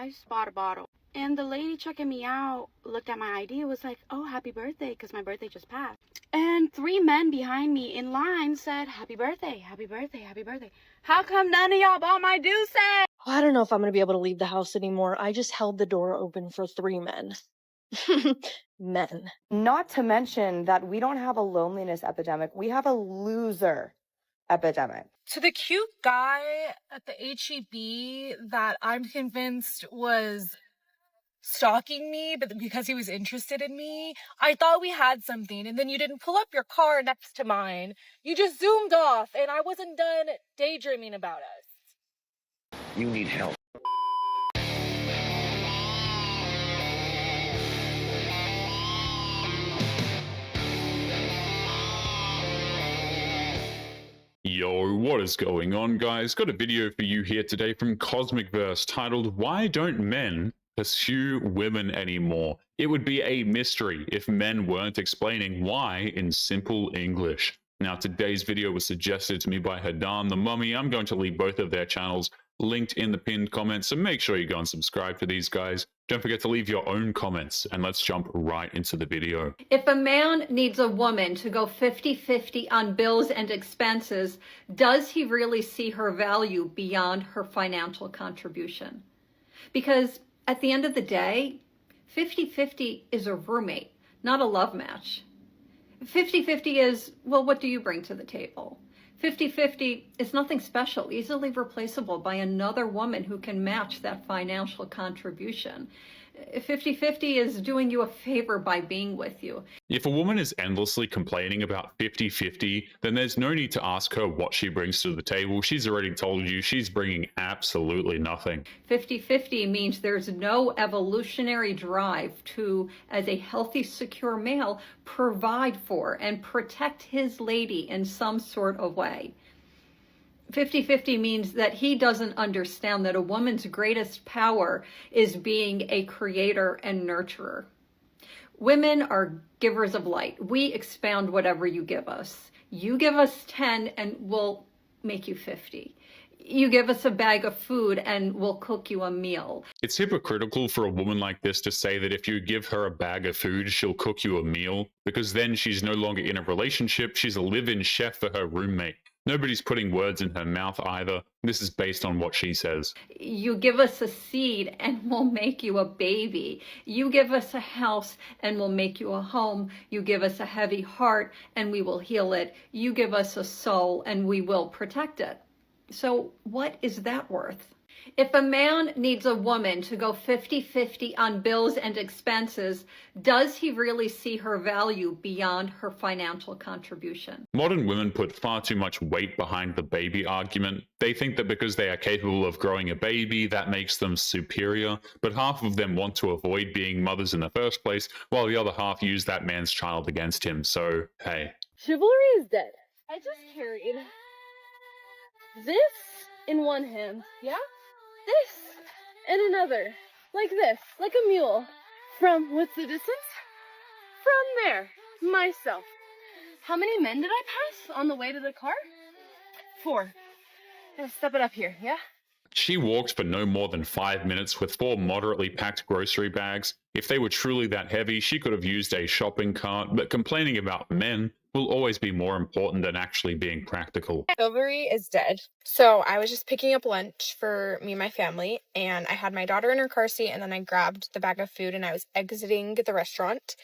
I just bought a bottle. And the lady checking me out looked at my ID and was like, oh, happy birthday, because my birthday just passed. And 3 men behind me in line said, happy birthday, happy birthday, happy birthday. How come none of y'all bought my deuce? I don't know if I'm going to be able to leave the house anymore. I just held the door open for 3 men. Men. Not to mention that we don't have a loneliness epidemic. We have a loser epidemic. To the cute guy at the HEB that I'm convinced was stalking me, but because he was interested in me, I thought we had something, and then you didn't pull up your car next to mine. You just zoomed off, and I wasn't done daydreaming about us. You need help. Yo, what is going on, guys? Got a video for you here today from Cosmic Verse titled, Why Don't Men Pursue Women Anymore? It would be a mystery if men weren't explaining why in simple English. Now, today's video was suggested to me by Hadan the Mummy. I'm going to leave both of their channels linked in the pinned comments, so make sure you go and subscribe to these guys. Don't forget to leave your own comments, and let's jump right into the video. If a man needs a woman to go 50-50 on bills and expenses, does he really see her value beyond her financial contribution? Because at the end of the day, 50-50 is a roommate, not a love match. 50-50 is, well, what do you bring to the table? 50-50 is nothing special, easily replaceable by another woman who can match that financial contribution. 50-50 is doing you a favor by being with you. If a woman is endlessly complaining about 50-50, then there's no need to ask her what she brings to the table. She's already told you she's bringing absolutely nothing. 50-50 means there's no evolutionary drive to, as a healthy, secure male, provide for and protect his lady in some sort of way. 50-50 means that he doesn't understand that a woman's greatest power is being a creator and nurturer. Women are givers of light. We expound whatever you give us. You give us 10 and we'll make you 50. You give us a bag of food and we'll cook you a meal. It's hypocritical for a woman like this to say that if you give her a bag of food, she'll cook you a meal, because then she's no longer in a relationship. She's a live-in chef for her roommate. Nobody's putting words in her mouth either. This is based on what she says. You give us a seed and we'll make you a baby. You give us a house and we'll make you a home. You give us a heavy heart and we will heal it. You give us a soul and we will protect it. So what is that worth? If a man needs a woman to go 50-50 on bills and expenses, does he really see her value beyond her financial contribution? Modern women put far too much weight behind the baby argument. They think that because they are capable of growing a baby, that makes them superior, but half of them want to avoid being mothers in the first place, while the other half use that man's child against him. So, hey. Chivalry is dead. I just carried this in one hand, yeah? This in another, like this, like a mule. From, what's the distance? From there, myself. How many men did I pass on the way to the car? 4. Now step it up here, yeah? She walked for no more than 5 minutes with 4 moderately packed grocery bags. If they were truly that heavy, she could have used a shopping cart, but complaining about men will always be more important than actually being practical. Chivalry is dead. So I was just picking up lunch for me and my family, and I had my daughter in her car seat, and then I grabbed the bag of food and I was exiting the restaurant.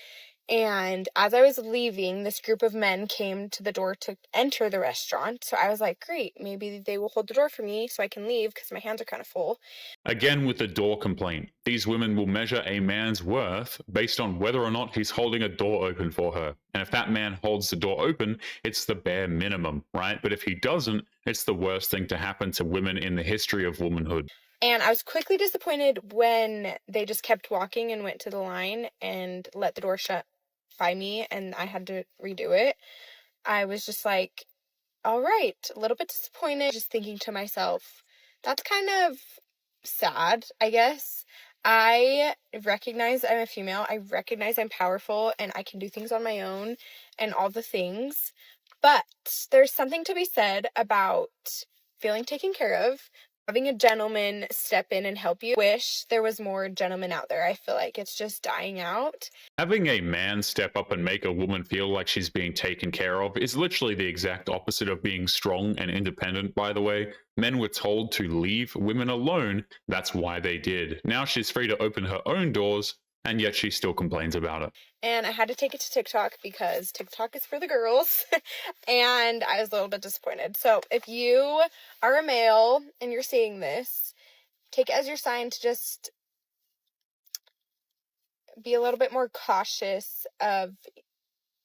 And as I was leaving, this group of men came to the door to enter the restaurant. So I was like, great, maybe they will hold the door for me so I can leave because my hands are kind of full. Again with the door complaint. These women will measure a man's worth based on whether or not he's holding a door open for her. And if that man holds the door open, it's the bare minimum, right? But if he doesn't, it's the worst thing to happen to women in the history of womanhood. And I was quickly disappointed when they just kept walking and went to the line and let the door shut by me, and I had to redo it. I was just like, all right, a little bit disappointed, just thinking to myself, that's kind of sad, I guess. I recognize I'm a female. I recognize I'm powerful and I can do things on my own and all the things. But there's something to be said about feeling taken care of, having a gentleman step in and help you. Wish there was more gentlemen out there. I feel like it's just dying out. Having a man step up and make a woman feel like she's being taken care of is literally the exact opposite of being strong and independent, by the way. Men were told to leave women alone. That's why they did. Now she's free to open her own doors, and yet she still complains about it. And I had to take it to TikTok because TikTok is for the girls. And I was a little bit disappointed. So if you are a male and you're seeing this, take it as your sign to just be a little bit more cautious of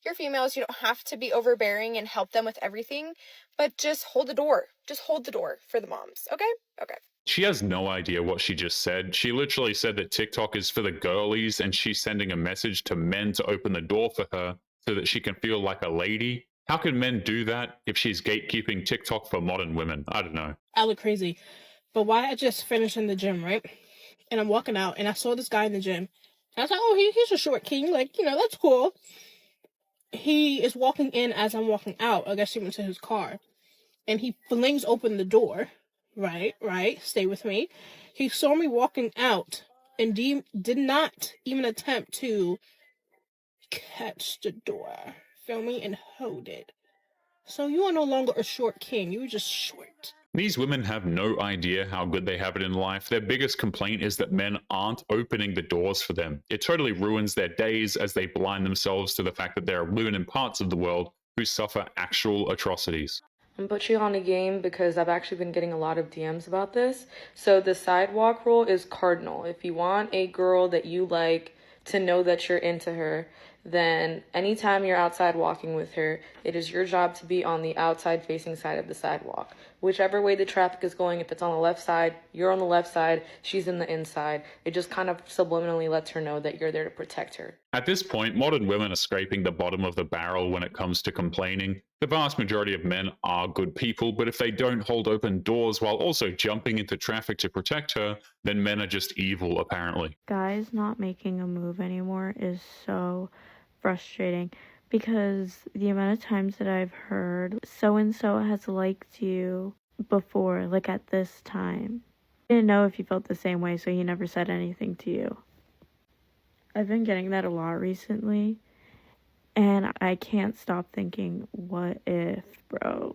your females. You don't have to be overbearing and help them with everything, but just hold the door. Just hold the door for the moms. Okay? Okay. She has no idea what she just said. She literally said that TikTok is for the girlies, and she's sending a message to men to open the door for her so that she can feel like a lady. How can men do that if she's gatekeeping TikTok for modern women? I don't know. I look crazy. But why I just finished in the gym, right? And I'm walking out, and I saw this guy in the gym. I was like, oh, he's a short king. Like, you know, that's cool. He is walking in as I'm walking out. I guess he went to his car. And he flings open the door. Right. Stay with me. He saw me walking out and did not even attempt to catch the door. Feel me? And hold it. So you are no longer a short king. You were just short. These women have no idea how good they have it in life. Their biggest complaint is that men aren't opening the doors for them. It totally ruins their days as they blind themselves to the fact that there are women in parts of the world who suffer actual atrocities. I'm put you on a game because I've actually been getting a lot of DMs about this. So the sidewalk rule is cardinal. If you want a girl that you like to know that you're into her, then anytime you're outside walking with her, it is your job to be on the outside facing side of the sidewalk. Whichever way the traffic is going, if it's on the left side, you're on the left side, she's in the inside. It just kind of subliminally lets her know that you're there to protect her. At this point, modern women are scraping the bottom of the barrel when it comes to complaining. The vast majority of men are good people, but if they don't hold open doors while also jumping into traffic to protect her, then men are just evil, apparently. Guys not making a move anymore is so frustrating because the amount of times that I've heard so-and-so has liked you before, like at this time. I didn't know if you felt the same way, so he never said anything to you. I've been getting that a lot recently, and I can't stop thinking, what if, bro?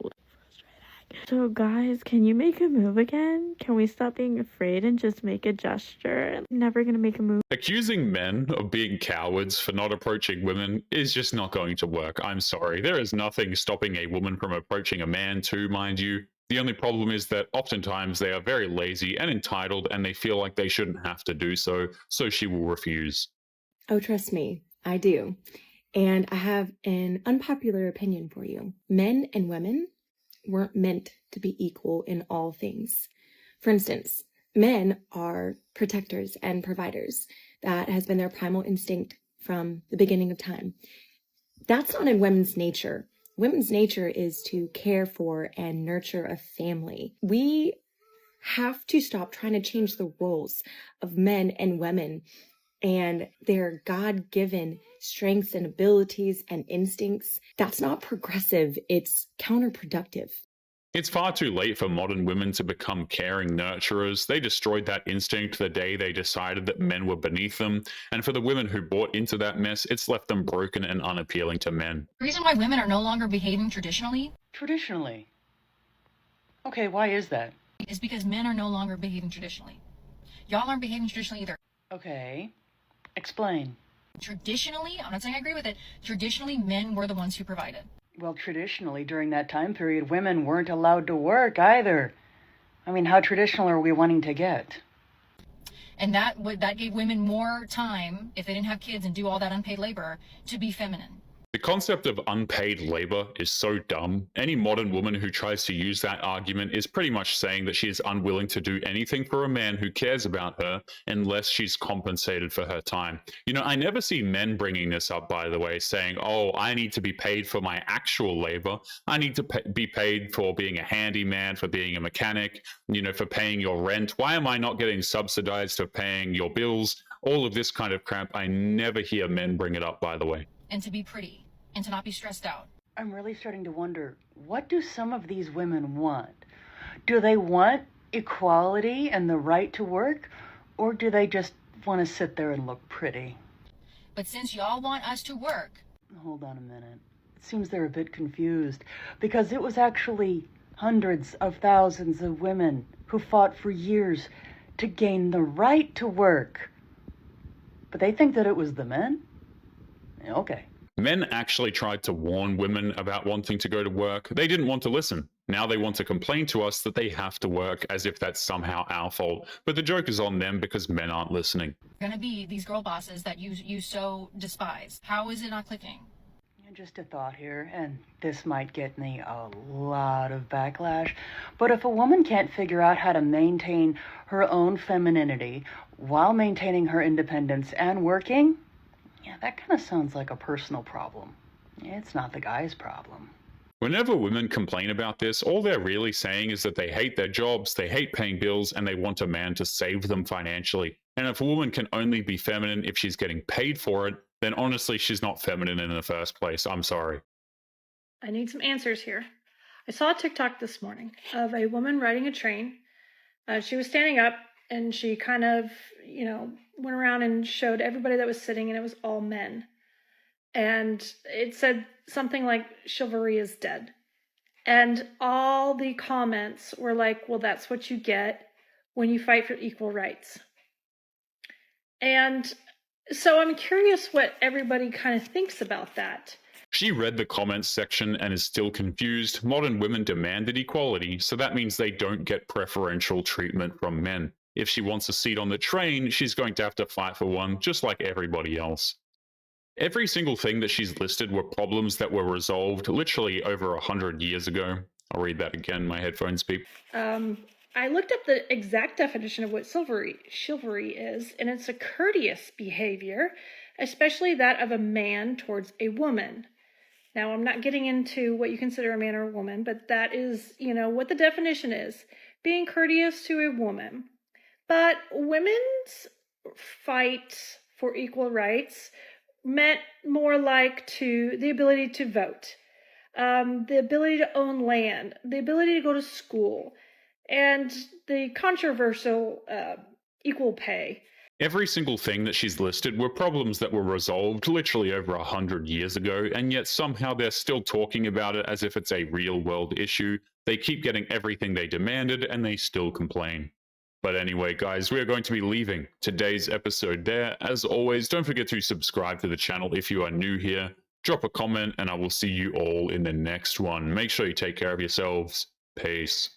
So guys, can you make a move again? Can we stop being afraid and just make a gesture? I'm never gonna make a move. Accusing men of being cowards for not approaching women is just not going to work. I'm sorry. There is nothing stopping a woman from approaching a man too, mind you. The only problem is that oftentimes they are very lazy and entitled, and they feel like they shouldn't have to do so, so she will refuse. Oh, trust me, I do. And I have an unpopular opinion for you. Men and women weren't meant to be equal in all things. For instance, men are protectors and providers. That has been their primal instinct from the beginning of time. That's not in women's nature. Women's nature is to care for and nurture a family. We have to stop trying to change the roles of men and women and their God-given strengths and abilities and instincts. That's not progressive. It's counterproductive. It's far too late for modern women to become caring nurturers. They destroyed that instinct the day they decided that men were beneath them. And for the women who bought into that mess, it's left them broken and unappealing to men. The reason why women are no longer behaving traditionally? Traditionally? Okay, why is that? Is because men are no longer behaving traditionally. Y'all aren't behaving traditionally either. Okay. Explain. Traditionally, I'm not saying I agree with it, traditionally men were the ones who provided. Well, traditionally, during that time period, women weren't allowed to work either. I mean, how traditional are we wanting to get? And that gave women more time, if they didn't have kids and do all that unpaid labor, to be feminine. The concept of unpaid labor is so dumb. Any modern woman who tries to use that argument is pretty much saying that she is unwilling to do anything for a man who cares about her unless she's compensated for her time. You know, I never see men bringing this up, by the way, saying, oh, I need to be paid for my actual labor. I need to be paid for being a handyman, for being a mechanic, you know, for paying your rent. Why am I not getting subsidized for paying your bills? All of this kind of crap. I never hear men bring it up, by the way. And to be pretty. And to not be stressed out. I'm really starting to wonder, what do some of these women want? Do they want equality and the right to work, or do they just want to sit there and look pretty? But since y'all want us to work, Hold on a minute. It seems they're a bit confused, because it was actually hundreds of thousands of women who fought for years to gain the right to work. But they think that it was the men? Okay. Men actually tried to warn women about wanting to go to work. They didn't want to listen. Now they want to complain to us that they have to work as if that's somehow our fault. But the joke is on them because men aren't listening. gonna be these girl bosses that you so despise. How is it not clicking? Just a thought here, and this might get me a lot of backlash, but if a woman can't figure out how to maintain her own femininity while maintaining her independence and working, yeah, that kind of sounds like a personal problem. It's not the guy's problem. Whenever women complain about this, all they're really saying is that they hate their jobs, they hate paying bills, and they want a man to save them financially. And if a woman can only be feminine if she's getting paid for it, then honestly, she's not feminine in the first place. I'm sorry. I need some answers here. I saw a TikTok this morning of a woman riding a train. She was standing up and she kind of, went around and showed everybody that was sitting, and it was all men. And it said something like, "Chivalry is dead." And all the comments were like, well, that's what you get when you fight for equal rights. And so I'm curious what everybody kind of thinks about that. She read the comments section and is still confused. Modern women demanded equality, so that means they don't get preferential treatment from men. If she wants a seat on the train, she's going to have to fight for one, just like everybody else. Every single thing that she's listed were problems that were resolved literally over 100 years ago. I'll read that again, my headphones beep. I looked up the exact definition of what chivalry is, and it's a courteous behavior, especially that of a man towards a woman. Now, I'm not getting into what you consider a man or a woman, but that is, what the definition is. Being courteous to a woman. But women's fight for equal rights meant more like the ability to vote, the ability to own land, the ability to go to school, and the controversial equal pay. Every single thing that she's listed were problems that were resolved literally over 100 years ago, and yet somehow they're still talking about it as if it's a real-world issue. They keep getting everything they demanded, and they still complain. But anyway, guys, we are going to be leaving today's episode there. As always, don't forget to subscribe to the channel if you are new here. Drop a comment, and I will see you all in the next one. Make sure you take care of yourselves. Peace.